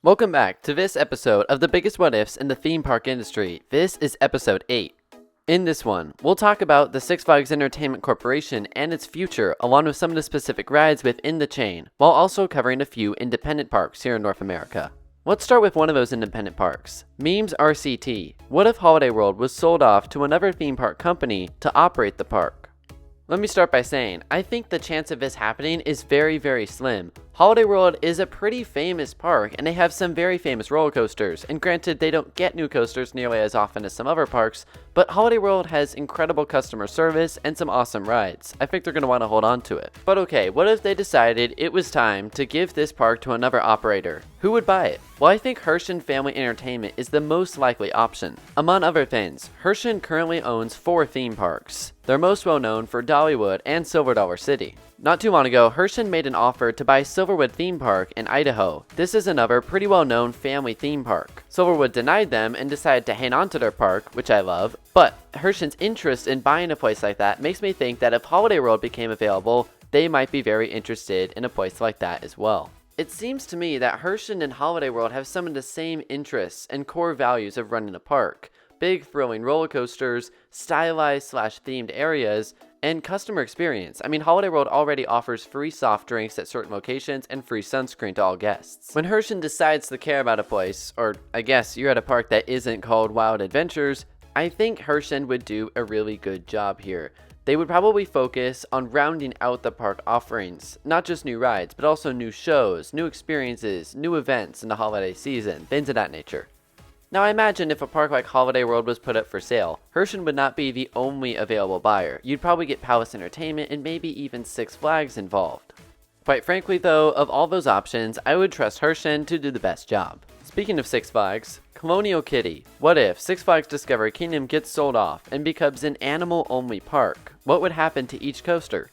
Welcome back to this episode of the biggest what ifs in the theme park industry. This is episode 8. In this one, we'll talk about the Six Flags Entertainment Corporation and its future, along with some of the specific rides within the chain, while also covering a few independent parks here in North America. Let's start with one of those independent parks, Memes RCT. What if Holiday World was sold off to another theme park company to operate the park? Let me start by saying, I think the chance of this happening is very, very slim. Holiday World is a pretty famous park, and they have some very famous roller coasters, and granted they don't get new coasters nearly as often as some other parks, but Holiday World has incredible customer service and some awesome rides. I think they're going to want to hold on to it. But okay, what if they decided it was time to give this park to another operator? Who would buy it? Well, I think Herschend Family Entertainment is the most likely option. Among other things, Herschend currently owns 4 theme parks. They're most well known for Dollywood and Silver Dollar City. Not too long ago, Herschend made an offer to buy Silverwood Theme Park in Idaho. This is another pretty well known family theme park. Silverwood denied them and decided to hang on to their park, which I love, but Herschend's interest in buying a place like that makes me think that if Holiday World became available, they might be very interested in a place like that as well. It seems to me that Herschend and Holiday World have some of the same interests and core values of running a park. Big thrilling roller coasters, stylized / themed areas, and customer experience. I mean, Holiday World already offers free soft drinks at certain locations and free sunscreen to all guests. When Herschend decides to care about a place, or I guess you're at a park that isn't called Wild Adventures, I think Herschend would do a really good job here. They would probably focus on rounding out the park offerings, not just new rides, but also new shows, new experiences, new events in the holiday season, things of that nature. Now I imagine if a park like Holiday World was put up for sale, Herschend would not be the only available buyer. You'd probably get Palace Entertainment and maybe even Six Flags involved. Quite frankly though, of all those options, I would trust Herschend to do the best job. Speaking of Six Flags, Colonial Kitty. What if Six Flags Discovery Kingdom gets sold off and becomes an animal-only park? What would happen to each coaster?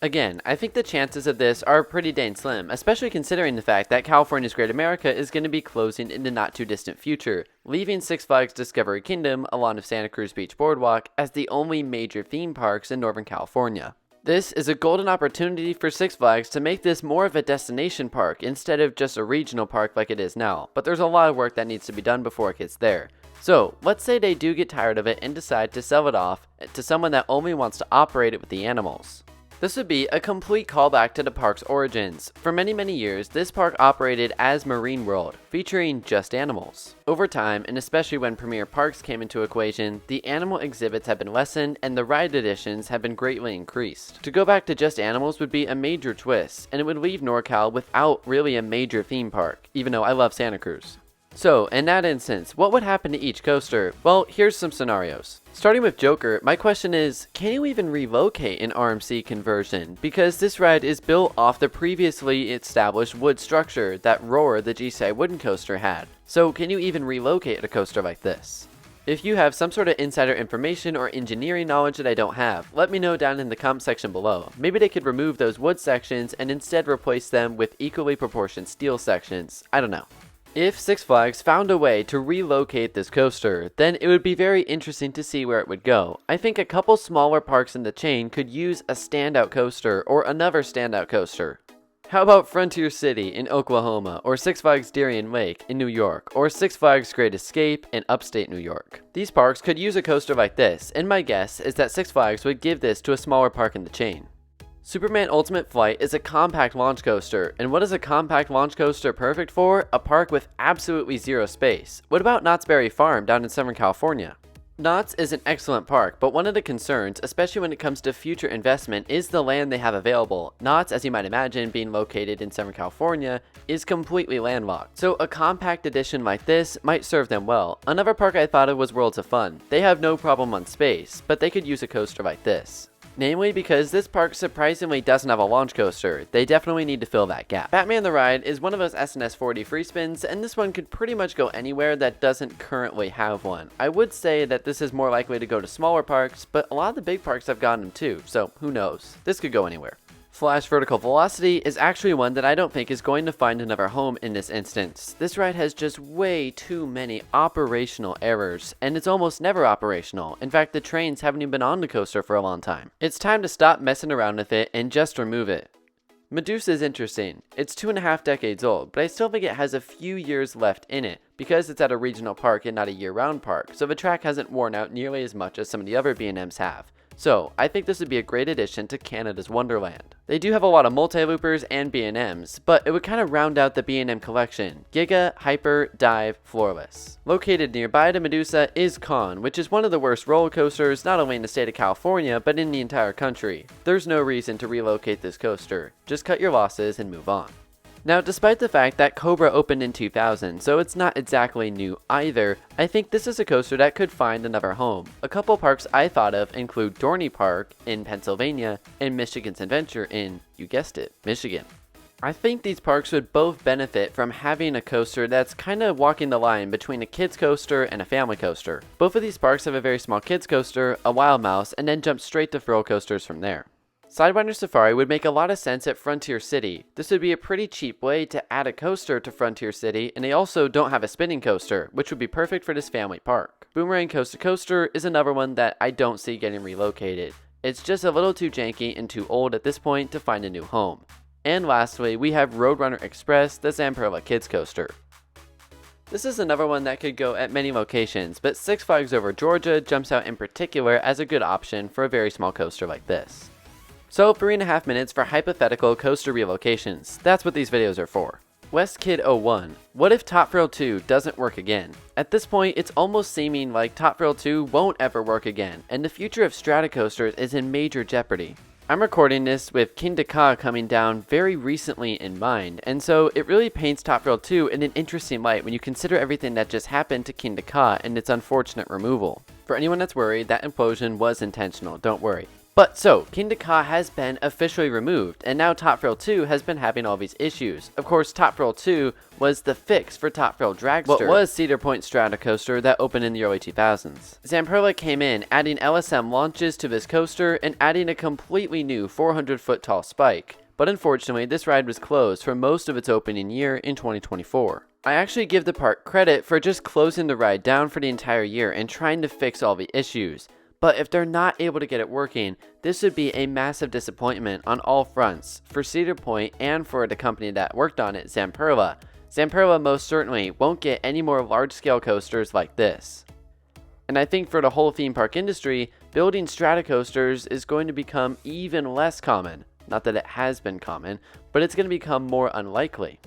Again, I think the chances of this are pretty dang slim, especially considering the fact that California's Great America is going to be closing in the not too distant future, leaving Six Flags Discovery Kingdom, along with Santa Cruz Beach Boardwalk, as the only major theme parks in Northern California. This is a golden opportunity for Six Flags to make this more of a destination park instead of just a regional park like it is now, but there's a lot of work that needs to be done before it gets there. So, let's say they do get tired of it and decide to sell it off to someone that only wants to operate it with the animals. This would be a complete callback to the park's origins. For many, many years, this park operated as Marine World, featuring just animals. Over time, and especially when Premier Parks came into equation, the animal exhibits have been lessened and the ride additions have been greatly increased. To go back to just animals would be a major twist, and it would leave NorCal without really a major theme park, even though I love Santa Cruz. So, in that instance, what would happen to each coaster? Well, here's some scenarios. Starting with Joker, my question is, can you even relocate an RMC conversion? Because this ride is built off the previously established wood structure that Roar, the GCI wooden coaster, had. So, can you even relocate a coaster like this? If you have some sort of insider information or engineering knowledge that I don't have, let me know down in the comment section below. Maybe they could remove those wood sections and instead replace them with equally proportioned steel sections. I don't know. If Six Flags found a way to relocate this coaster, then it would be very interesting to see where it would go. I think a couple smaller parks in the chain could use a standout coaster or another standout coaster. How about Frontier City in Oklahoma, or Six Flags Darien Lake in New York, or Six Flags Great Escape in upstate New York? These parks could use a coaster like this, and my guess is that Six Flags would give this to a smaller park in the chain. Superman Ultimate Flight is a compact launch coaster, and what is a compact launch coaster perfect for? A park with absolutely zero space. What about Knott's Berry Farm down in Southern California? Knott's is an excellent park, but one of the concerns, especially when it comes to future investment, is the land they have available. Knott's, as you might imagine, being located in Southern California, is completely landlocked. So a compact edition like this might serve them well. Another park I thought of was Worlds of Fun. They have no problem on space, but they could use a coaster like this. Namely because this park surprisingly doesn't have a launch coaster. They definitely need to fill that gap. Batman the Ride is one of those SNS 4D free spins, and this one could pretty much go anywhere that doesn't currently have one. I would say that this is more likely to go to smaller parks, but a lot of the big parks have gotten them too, so who knows? This could go anywhere. Flash Vertical Velocity is actually one that I don't think is going to find another home in this instance. This ride has just way too many operational errors, and it's almost never operational. In fact, the trains haven't even been on the coaster for a long time. It's time to stop messing around with it and just remove it. Medusa is interesting. It's 2.5 decades old, but I still think it has a few years left in it because it's at a regional park and not a year-round park, so the track hasn't worn out nearly as much as some of the other B&Ms have. So, I think this would be a great addition to Canada's Wonderland. They do have a lot of multi-loopers and B&Ms, but it would kind of round out the B&M collection: Giga, Hyper, Dive, Floorless. Located nearby to Medusa is Con, which is one of the worst roller coasters not only in the state of California, but in the entire country. There's no reason to relocate this coaster. Just cut your losses and move on. Now, despite the fact that Cobra opened in 2000, so it's not exactly new either, I think this is a coaster that could find another home. A couple parks I thought of include Dorney Park in Pennsylvania and Michigan's Adventure in, you guessed it, Michigan. I think these parks would both benefit from having a coaster that's kind of walking the line between a kids coaster and a family coaster. Both of these parks have a very small kids coaster, a Wild Mouse, and then jump straight to thrill coasters from there. Sidewinder Safari would make a lot of sense at Frontier City. This would be a pretty cheap way to add a coaster to Frontier City, and they also don't have a spinning coaster, which would be perfect for this family park. Boomerang Coaster Coaster is another one that I don't see getting relocated. It's just a little too janky and too old at this point to find a new home. And lastly, we have Roadrunner Express, the Zamperla Kids Coaster. This is another one that could go at many locations, but Six Flags Over Georgia jumps out in particular as a good option for a very small coaster like this. So 3.5 minutes for hypothetical coaster relocations. That's what these videos are for. WestKid01, what if Top Thrill 2 doesn't work again? At this point, it's almost seeming like Top Thrill 2 won't ever work again, and the future of Stratocoasters is in major jeopardy. I'm recording this with Kingda Ka coming down very recently in mind, and so it really paints Top Thrill 2 in an interesting light when you consider everything that just happened to Kingda Ka and its unfortunate removal. For anyone that's worried, that implosion was intentional, don't worry. But so, Kingda Ka has been officially removed, and now Top Thrill 2 has been having all these issues. Of course, Top Thrill 2 was the fix for Top Thrill Dragster, what was Cedar Point Stratocoaster that opened in the early 2000s. Zamperla came in, adding LSM launches to this coaster and adding a completely new 400-foot tall spike. But unfortunately, this ride was closed for most of its opening year in 2024. I actually give the park credit for just closing the ride down for the entire year and trying to fix all the issues. But if they're not able to get it working, this would be a massive disappointment on all fronts, for Cedar Point and for the company that worked on it, Zamperla. Zamperla most certainly won't get any more large-scale coasters like this. And I think for the whole theme park industry, building Stratocoasters is going to become even less common. Not that it has been common, but it's going to become more unlikely.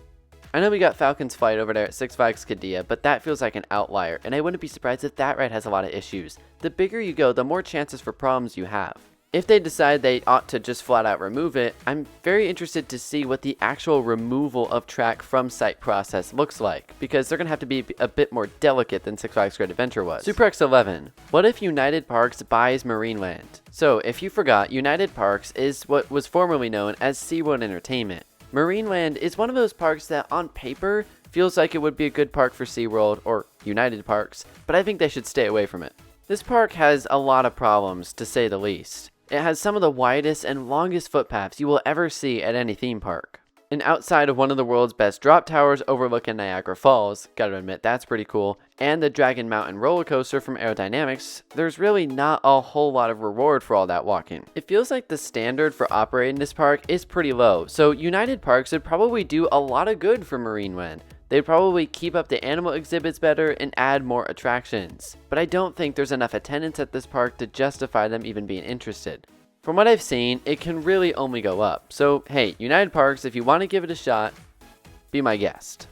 I know we got Falcon's Flight over there at Six Flags Qiddiya, but that feels like an outlier, and I wouldn't be surprised if that ride has a lot of issues. The bigger you go, the more chances for problems you have. If they decide they ought to just flat out remove it, I'm very interested to see what the actual removal of track from site process looks like, because they're going to have to be a bit more delicate than Six Flags Great Adventure was. Super X11, what if United Parks buys Marineland? So, if you forgot, United Parks is what was formerly known as SeaWorld Entertainment. Marineland is one of those parks that on paper feels like it would be a good park for SeaWorld or United Parks, but I think they should stay away from it. This park has a lot of problems, to say the least. It has some of the widest and longest footpaths you will ever see at any theme park. And outside of one of the world's best drop towers overlooking Niagara Falls, gotta admit that's pretty cool, and the Dragon Mountain roller coaster from Aerodynamics, there's really not a whole lot of reward for all that walking. It feels like the standard for operating this park is pretty low, so United Parks would probably do a lot of good for Marineland. They'd probably keep up the animal exhibits better and add more attractions. But I don't think there's enough attendance at this park to justify them even being interested. From what I've seen, it can really only go up. So hey, United Parks, if you want to give it a shot, be my guest.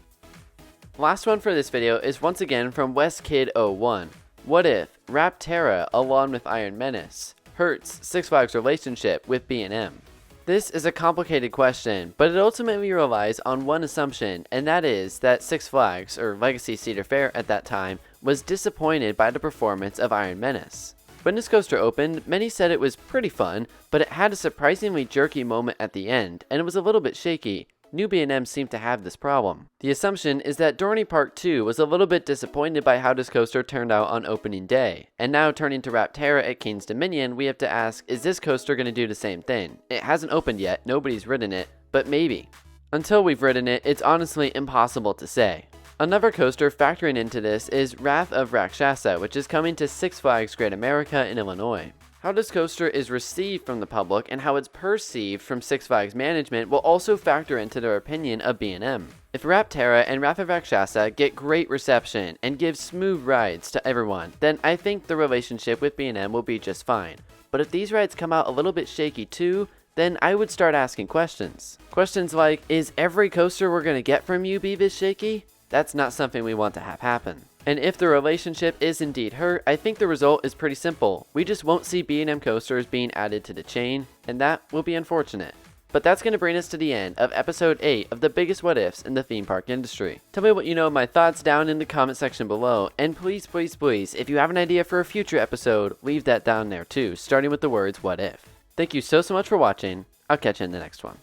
Last one for this video is once again from WestKid01. What if Rapterra, along with Iron Menace, hurts Six Flags' relationship with B&M? This is a complicated question, but it ultimately relies on one assumption, and that is that Six Flags, or Legacy Cedar Fair at that time, was disappointed by the performance of Iron Menace. When this coaster opened, many said it was pretty fun, but it had a surprisingly jerky moment at the end, and it was a little bit shaky. New B&M seemed to have this problem. The assumption is that Dorney Park 2 was a little bit disappointed by how this coaster turned out on opening day. And now turning to Rapterra at King's Dominion, we have to ask, is this coaster going to do the same thing? It hasn't opened yet, nobody's ridden it, but maybe. Until we've ridden it, it's honestly impossible to say. Another coaster factoring into this is Wrath of Rakshasa, which is coming to Six Flags Great America in Illinois. How this coaster is received from the public and how it's perceived from Six Flags management will also factor into their opinion of B&M. If Rapterra and Rapterra get great reception and give smooth rides to everyone, then I think the relationship with B&M will be just fine. But if these rides come out a little bit shaky too, then I would start asking questions. Questions like, is every coaster we're gonna get from you be this shaky? That's not something we want to have happen. And if the relationship is indeed hurt, I think the result is pretty simple. We just won't see B&M coasters being added to the chain, and that will be unfortunate. But that's going to bring us to the end of episode 8 of the biggest what ifs in the theme park industry. Tell me what you know of my thoughts down in the comment section below, and please, if you have an idea for a future episode, leave that down there too, starting with the words what if. Thank you so much for watching. I'll catch you in the next one.